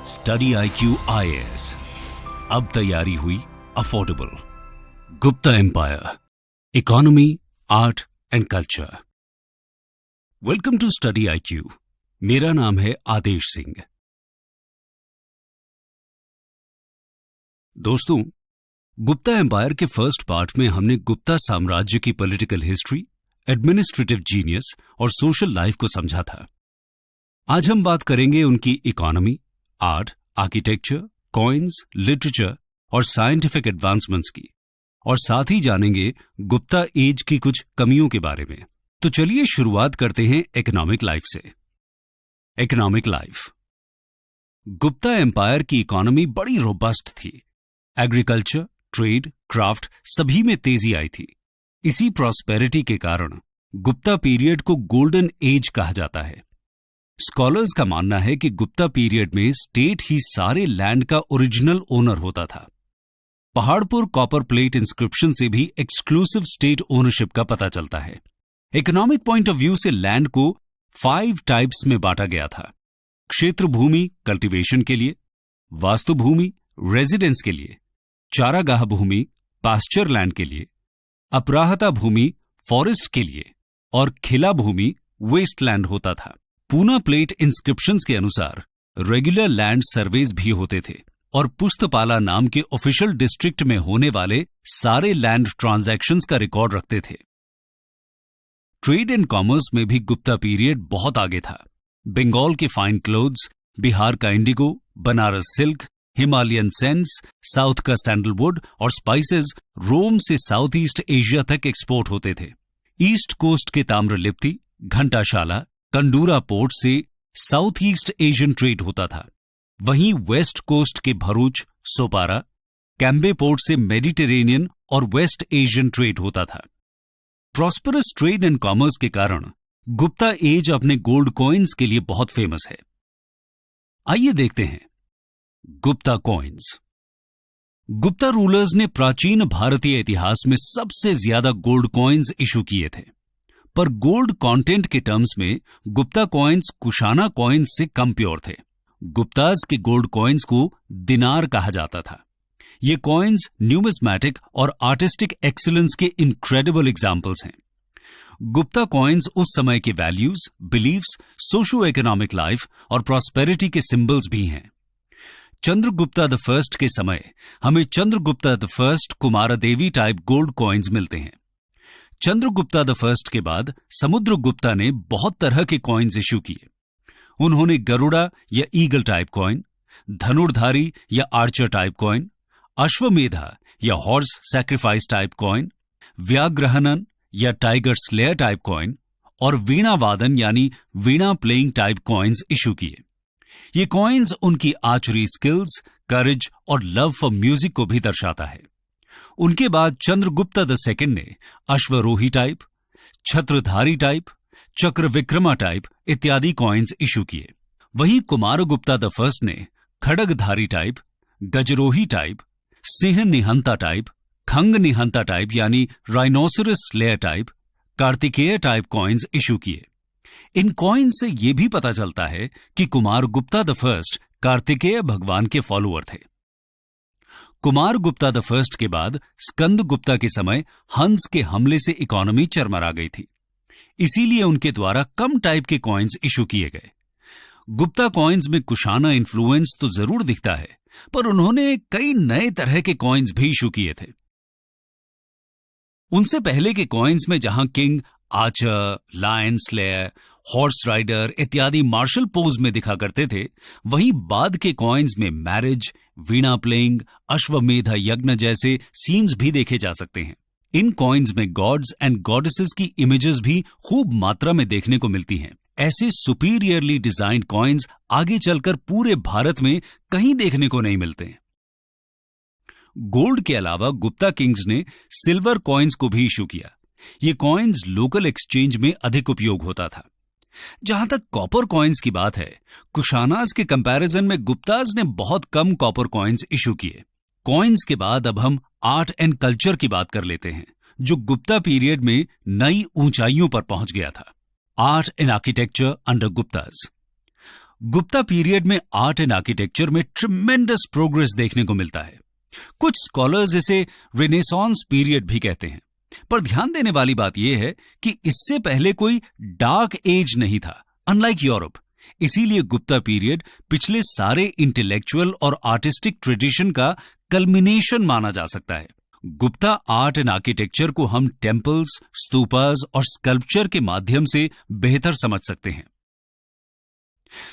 Study IQ IAS, अब तैयारी हुई affordable. Gupta empire, economy, art and culture. Welcome to study IQ। मेरा नाम है आदेश सिंह। दोस्तों, गुप्ता एम्पायर के फर्स्ट पार्ट में हमने गुप्ता साम्राज्य की पॉलिटिकल हिस्ट्री, एडमिनिस्ट्रेटिव जीनियस और सोशल लाइफ को समझा था। आज हम बात करेंगे उनकी economy, art, architecture, coins, literature और साइंटिफिक एडवांसमेंट्स की, और साथ ही जानेंगे गुप्ता एज की कुछ कमियों के बारे में। तो चलिए शुरुआत करते हैं इकोनॉमिक लाइफ से। Economic life. गुप्ता एम्पायर की इकोनॉमी बड़ी रोबस्ट थी। एग्रीकल्चर, ट्रेड, क्राफ्ट सभी में तेजी आई थी। इसी प्रॉस्पेरिटी के कारण गुप्ता पीरियड को गोल्डन एज कहा जाता है। स्कॉलर्स का मानना है कि गुप्ता पीरियड में स्टेट ही सारे लैंड का ओरिजिनल ओनर होता था। पहाड़पुर कॉपर प्लेट इंस्क्रिप्शन से भी एक्सक्लूसिव स्टेट ओनरशिप का पता चलता है। इकोनॉमिक पॉइंट ऑफ व्यू से लैंड को 5 टाइप्स में बांटा गया था। क्षेत्र भूमि कल्टीवेशन के लिए, वास्तु भूमि रेजिडेंस के लिए, चारागाह भूमि पास्चर लैंड के लिए, अपराहता भूमि फॉरेस्ट के लिए और खिला भूमि वेस्टलैंड होता था। पूना प्लेट इंस्क्रिप्शंस के अनुसार रेगुलर लैंड सर्वेज भी होते थे और पुस्तपाला नाम के ऑफिशियल डिस्ट्रिक्ट में होने वाले सारे लैंड ट्रांजैक्शंस का रिकॉर्ड रखते थे। ट्रेड एंड कॉमर्स में भी गुप्ता पीरियड बहुत आगे था। बंगाल के फाइन क्लोथ्स, बिहार का Indigo, Banaras silk, Himalayan sense, south का सैंडलवुड और स्पाइसेस रोम से साउथ ईस्ट एशिया तक एक्सपोर्ट होते थे। ईस्ट कोस्ट के ताम्रलिप्ति, घंटाशाला, कंडूरा पोर्ट से साउथ ईस्ट एशियन ट्रेड होता था। वहीं वेस्ट कोस्ट के भरूच, सोपारा, कैम्बे पोर्ट से मेडिटेरेनियन और वेस्ट एशियन ट्रेड होता था। प्रॉस्परस ट्रेड एंड कॉमर्स के कारण गुप्ता एज अपने गोल्ड कॉइन्स के लिए बहुत फेमस है। आइए देखते हैं गुप्ता कॉइन्स। गुप्ता रूलर्स ने प्राचीन भारतीय इतिहास में सबसे ज्यादा गोल्ड कॉइन्स इशू किए थे, पर गोल्ड कंटेंट के टर्म्स में गुप्ता कॉइन्स कुशाना कॉइन्स से कम प्योर थे। गुप्ताज के गोल्ड कॉइन्स को दिनार कहा जाता था। ये कॉइन्स न्यूमिस्मैटिक और आर्टिस्टिक एक्सीलेंस के इनक्रेडिबल एग्जाम्पल्स हैं। गुप्ता कॉइन्स उस समय के values, beliefs, socio economic life और प्रॉस्पेरिटी के सिंबल्स भी हैं। चंद्रगुप्ता द फर्स्ट के समय हमें Chandragupta the first Kumaradevi type gold coins मिलते हैं। चंद्रगुप्ता द फर्स्ट के बाद समुद्रगुप्ता ने बहुत तरह के कॉइन्स इशू किए। उन्होंने गरुड़ा या ईगल टाइप कॉइन, धनुर्धारी या आर्चर टाइप कॉइन, अश्वमेधा या हॉर्स सैक्रिफाइस टाइप कॉइन, व्याघ्रहनन या टाइगर स्लेयर टाइप कॉइन और वीणा वादन यानी वीणा प्लेइंग टाइप कॉइन्स इशू किए। ये कॉइन्स उनकी आर्चरी स्किल्स, करेज और लव फॉर म्यूजिक को भी दर्शाता है। उनके बाद चंद्रगुप्ता द सेकंड ने अश्वरोही टाइप, छत्रधारी टाइप, चक्रविक्रमा टाइप इत्यादि कॉइन्स इशू किए। वहीं कुमारगुप्ता द फर्स्ट ने खड़गधारी टाइप, गजरोही टाइप, सिंह निहंता टाइप, खंग निहंता टाइप यानी rhinoceros slayer type, Kartikeya type coins issue किए। इन कॉइन्स से यह भी पता चलता है कि कुमारगुप्ता द फर्स्ट कार्तिकेय भगवान के फॉलोअर थे। कुमारगुप्ता द फर्स्ट के बाद स्कंदगुप्ता के समय हंस के हमले से इकोनॉमी चरमरा गई थी, इसीलिए उनके द्वारा कम टाइप के कॉइन्स इशू किए गए। गुप्ता कॉइन्स में कुशाना इन्फ्लुएंस तो जरूर दिखता है, पर उन्होंने कई नए तरह के कॉइन्स भी इशू किए थे। उनसे पहले के कॉइन्स में जहां king, archer, lion slayer, horse rider इत्यादि मार्शल पोज में दिखा करते थे, वहीं बाद के कॉइन्स में मैरिज, वीणा प्लेइंग, अश्वमेध यज्ञ जैसे सीन्स भी देखे जा सकते हैं। इन कॉइन्स में गॉड्स एंड गॉडेसेस की इमेजेस भी खूब मात्रा में देखने को मिलती हैं। ऐसे सुपीरियरली डिजाइन्ड कॉइन्स आगे चलकर पूरे भारत में कहीं देखने को नहीं मिलते। गोल्ड के अलावा गुप्ता किंग्स ने सिल्वर कॉइन्स को भी इशू किया। ये कॉइन्स लोकल एक्सचेंज में अधिक उपयोग होता था। जहां तक कॉपर कॉइन्स की बात है, कुशानाज के कंपैरिजन में गुप्ताज ने बहुत कम कॉपर कॉइन्स इशू किए। कॉइन्स के बाद अब हम आर्ट एंड कल्चर की बात कर लेते हैं, जो गुप्ता पीरियड में नई ऊंचाइयों पर पहुंच गया था। Art and architecture under Gupta's. Gupta period में आर्ट एंड आर्किटेक्चर में ट्रिमेंडस प्रोग्रेस देखने को मिलता है। कुछ स्कॉलर्स इसे रेनेसांस पीरियड भी कहते हैं, पर ध्यान देने वाली बात यह है कि इससे पहले कोई डार्क एज नहीं था, अनलाइक यूरोप। इसीलिए गुप्ता पीरियड पिछले सारे इंटेलेक्चुअल और आर्टिस्टिक ट्रेडिशन का कल्मिनेशन माना जा सकता है। गुप्ता आर्ट एंड आर्किटेक्चर को हम टेम्पल्स, स्तूपास और स्कल्पचर के माध्यम से बेहतर समझ सकते हैं।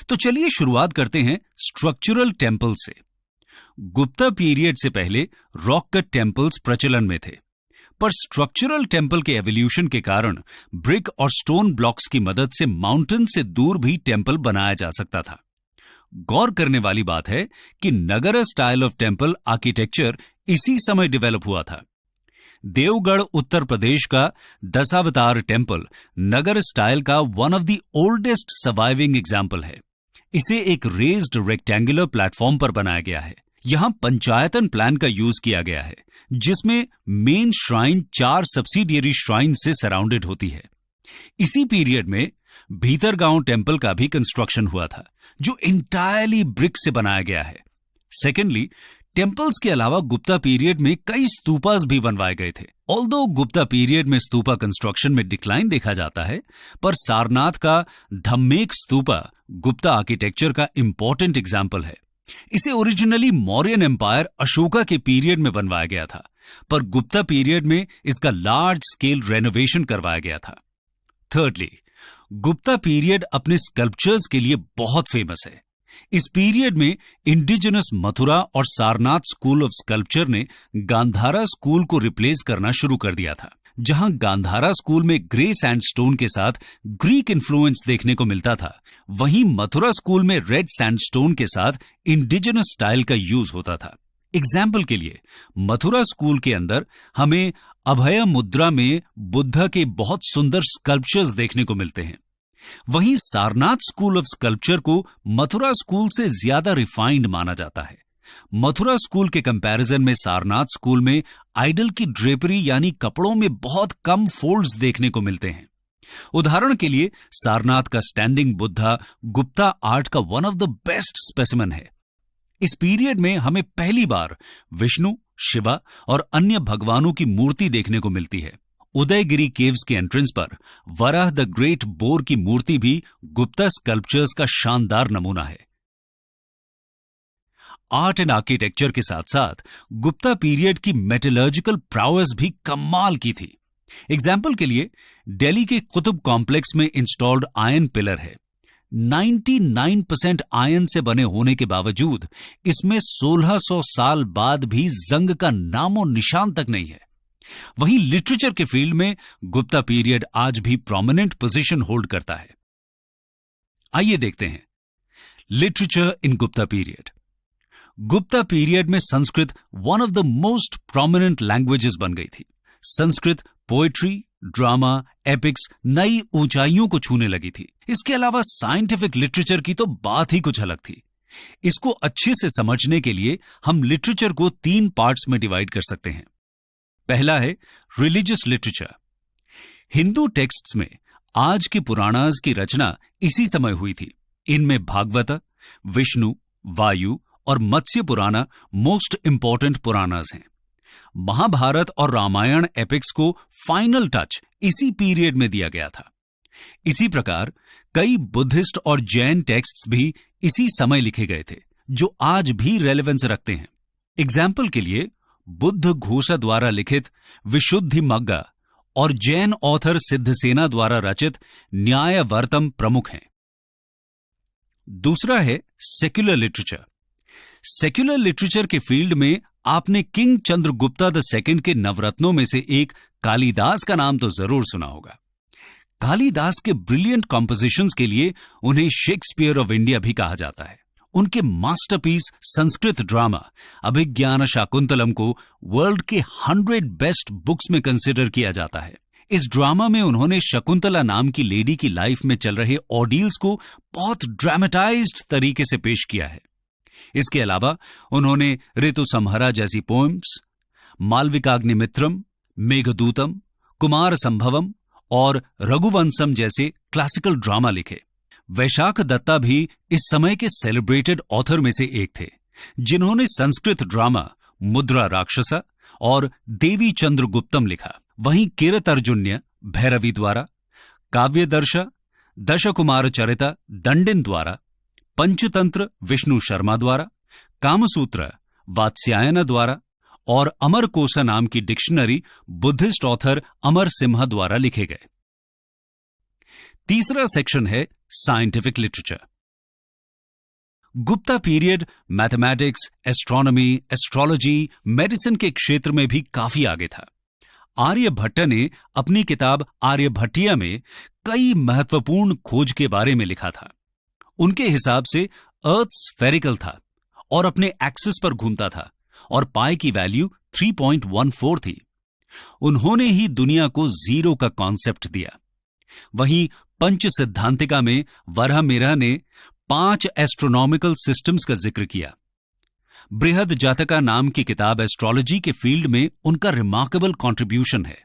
तो चलिए शुरुआत करते हैं स्ट्रक्चरल टेम्पल से। गुप्ता पीरियड से पहले रॉक कट टेम्पल्स प्रचलन में थे, पर स्ट्रक्चरल टेम्पल के एवोल्यूशन के कारण ब्रिक और स्टोन ब्लॉक्स की मदद से माउंटेन से दूर भी टेम्पल बनाया जा सकता था। गौर करने वाली बात है कि नगर स्टाइल ऑफ टेम्पल आर्किटेक्चर इसी समय डेवलप हुआ था। देवगढ़ उत्तर प्रदेश का दशावतार टेम्पल नगर स्टाइल का one of the oldest surviving example है। इसे एक रेज्ड रेक्टेंगुलर प्लेटफॉर्म पर बनाया गया है। यहां पंचायतन प्लान का यूज किया गया है, जिसमें मेन श्राइन 4 सब्सिडियरी श्राइन से सराउंडेड होती है। इसी पीरियड में भीतरगांव टेम्पल का भी कंस्ट्रक्शन हुआ था, जो इंटायरली ब्रिक से बनाया गया है। सेकेंडली, टेम्पल्स के अलावा गुप्ता पीरियड में कई स्तूपास भी बनवाए गए थे। ऑल्दो गुप्ता पीरियड में स्तूपा कंस्ट्रक्शन में डिक्लाइन देखा जाता है, पर सारनाथ का धम्मेक स्तूपा गुप्ता आर्किटेक्चर का इंपॉर्टेंट एग्जाम्पल है। इसे ओरिजिनली मौर्यन एम्पायर अशोका के पीरियड में बनवाया गया था, पर गुप्ता पीरियड में इसका लार्ज स्केल रेनोवेशन करवाया गया था। थर्डली, गुप्ता पीरियड अपने स्कल्पचर्स के लिए बहुत फेमस है। इस पीरियड में इंडिजिनस मथुरा और सारनाथ स्कूल ऑफ स्कल्पचर ने गांधारा स्कूल को रिप्लेस करना शुरू कर दिया था। जहां गांधारा स्कूल में ग्रे सैंडस्टोन के साथ ग्रीक इन्फ्लुएंस देखने को मिलता था, वहीं मथुरा स्कूल में रेड सैंडस्टोन के साथ इंडिजिनस स्टाइल का यूज होता था। एग्जाम्पल के लिए, मथुरा स्कूल के अंदर हमें अभय मुद्रा में बुद्ध के बहुत सुंदर स्कल्पचर्स देखने को मिलते हैं। वहीं सारनाथ स्कूल ऑफ स्कल्पचर को मथुरा स्कूल से ज्यादा रिफाइंड माना जाता है। मथुरा स्कूल के कंपैरिजन में सारनाथ स्कूल में आइडल की ड्रेपरी यानी कपड़ों में बहुत कम फोल्ड्स देखने को मिलते हैं। उदाहरण के लिए, सारनाथ का स्टैंडिंग बुद्धा गुप्ता आर्ट का one of the best specimen है। इस पीरियड में हमें पहली बार विष्णु, शिवा और अन्य भगवानों की मूर्ति देखने को मिलती है। उदयगिरी केव्स के एंट्रेंस पर वराह द ग्रेट बोर की मूर्ति भी गुप्ता स्कल्पचर्स का शानदार नमूना है। आर्ट एंड आर्किटेक्चर के साथ साथ गुप्ता पीरियड की मेटलर्जिकल प्राउएस भी कमाल की थी। एग्जाम्पल के लिए, दिल्ली के कुतुब कॉम्प्लेक्स में इंस्टॉल्ड आयरन पिलर है। 99% आयरन से बने होने के बावजूद इसमें 1600 साल बाद भी जंग का नामो निशान तक नहीं है। वहीं लिटरेचर के फील्ड में गुप्ता पीरियड आज भी प्रोमिनेंट पोजीशन होल्ड करता है। आइए देखते हैं literature in Gupta period. Gupta period में Sanskrit one of the most prominent languages बन गई थी। संस्कृत पोएट्री, ड्रामा, एपिक्स नई ऊंचाइयों को छूने लगी थी। इसके अलावा साइंटिफिक लिटरेचर की तो बात ही कुछ अलग थी। इसको अच्छे से समझने के लिए हम लिटरेचर को 3 पार्ट्स में डिवाइड कर सकते हैं। पहला है रिलीजियस लिटरेचर। हिंदू टेक्स्ट्स में आज के पुराणास की रचना इसी समय हुई थी। इनमें भागवत, विष्णु, वायु और मत्स्य पुराण मोस्ट इंपॉर्टेंट पुराणास हैं। महाभारत और रामायण एपिक्स को फाइनल टच इसी पीरियड में दिया गया था। इसी प्रकार कई बुद्धिस्ट और जैन टेक्स्ट्स भी इसी समय लिखे गए थे, जो आज भी रेलेवेंस रखते हैं। एग्जाम्पल के लिए, बुद्ध घोषा द्वारा लिखित विशुद्धिमग्गा और जैन ऑथर सिद्धसेना द्वारा रचित न्यायवर्तम प्रमुख हैं। दूसरा है सेक्युलर लिटरेचर। सेक्युलर लिटरेचर के फील्ड में आपने किंग चंद्रगुप्ता II के नवरत्नों में से एक कालिदास का नाम तो जरूर सुना होगा। कालिदास के ब्रिलियंट कॉम्पोजिशंस के लिए उन्हें शेक्सपियर ऑफ इंडिया भी कहा जाता है। उनके मास्टरपीस संस्कृत ड्रामा अभिज्ञान शाकुंतलम को वर्ल्ड के 100 बेस्ट बुक्स में कंसिडर किया जाता है। इस ड्रामा में उन्होंने शकुंतला नाम की लेडी की लाइफ में चल रहे ऑर्डील्स को बहुत ड्रामेटाइज्ड तरीके से पेश किया है। इसके अलावा उन्होंने ऋतुसंहारा जैसी पोएम्स, मालविकाग्निमित्रम, मेघदूतम, कुमार संभवम और रघुवंशम जैसे क्लासिकल ड्रामा लिखे। वैशाख दत्ता भी इस समय के सेलिब्रेटेड ऑथर में से एक थे, जिन्होंने संस्कृत ड्रामा मुद्रा राक्षसा और देवी चंद्रगुप्तम लिखा। वहीं किरत अर्जुन्य भैरवी द्वारा, काव्यदर्श दशकुमार चरिता दंडिन द्वारा, पंचतंत्र विष्णु शर्मा द्वारा, कामसूत्र वात्स्यायन द्वारा और अमरकोश नाम की डिक्शनरी बुद्धिस्ट ऑथर अमर सिम्हा द्वारा लिखे गए। तीसरा सेक्शन है scientific literature. Gupta period mathematics, astronomy, astrology, medicine के क्षेत्र में भी काफी आगे था। आर्यभट्ट ने अपनी किताब आर्यभट्टिया में कई महत्वपूर्ण खोज के बारे में लिखा था। उनके हिसाब से अर्थ स्फेरिकल था और अपने एक्सिस पर घूमता था और पाई की वैल्यू 3.14 थी। उन्होंने ही दुनिया को जीरो का कॉन्सेप्ट दिया। वहीं पंच सिद्धांतिका में वराहमिहिर ने 5 एस्ट्रोनॉमिकल सिस्टम्स का जिक्र किया। बृहद जातका नाम की किताब एस्ट्रोलॉजी के फील्ड में उनका रिमार्केबल कंट्रीब्यूशन है।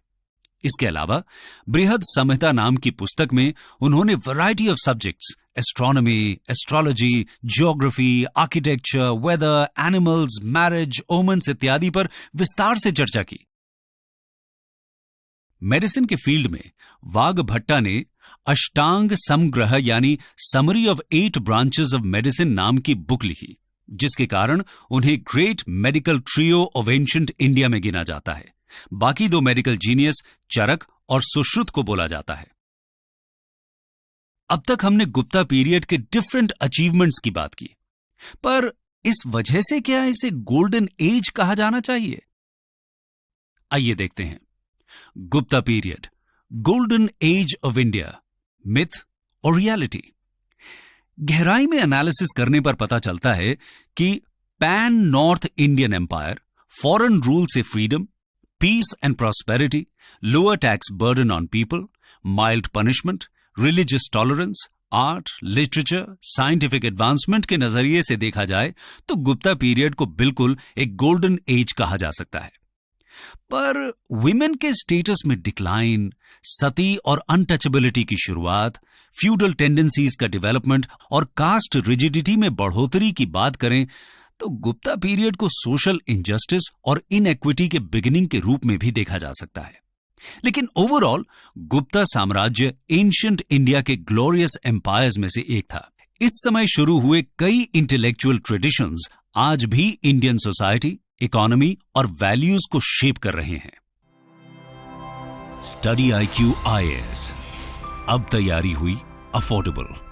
इसके अलावा बृहद संहिता नाम की पुस्तक में उन्होंने variety of subjects astronomy, astrology, geography, architecture, weather, animals, marriage, omens इत्यादि पर विस्तार से चर्चा की। मेडिसिन के फील्ड में वाघभट्टा ने अष्टांग समग्रह यानी summary of 8 branches of medicine नाम की बुक लिखी, जिसके कारण उन्हें great medical trio of ancient India में गिना जाता है। बाकी 2 मेडिकल जीनियस चरक और सुश्रुत को बोला जाता है। अब तक हमने गुप्ता पीरियड के डिफरेंट अचीवमेंट्स की बात की, पर इस वजह से क्या इसे गोल्डन एज कहा जाना चाहिए? आइए देखते हैं। Gupta period, golden age of India, myth और रियलिटी। गहराई में एनालिसिस करने पर पता चलता है कि pan North Indian empire, foreign rule से freedom, peace and prosperity, lower tax burden on people, mild punishment, religious tolerance, art, literature, scientific advancement के नजरिए से देखा जाए तो गुप्ता पीरियड को बिल्कुल एक गोल्डन एज कहा जा सकता है। पर विमेन के स्टेटस में डिक्लाइन, सती और अनटचेबिलिटी की शुरुआत, फ्यूडल टेंडेंसीज का डेवलपमेंट और कास्ट रिजिडिटी में बढ़ोतरी की बात करें तो गुप्ता पीरियड को सोशल इनजस्टिस और इनइक्विटी के बिगिनिंग के रूप में भी देखा जा सकता है। लेकिन ओवरऑल गुप्ता साम्राज्य एंशिएंट इंडिया के ग्लोरियस एम्पायर्स में से एक था। इस समय शुरू हुए कई इंटेलेक्चुअल ट्रेडिशंस आज भी इंडियन सोसाइटी, इकोनॉमी और वैल्यूज को शेप कर रहे हैं। स्टडी IQ IAS, अब तैयारी हुई अफोर्डेबल।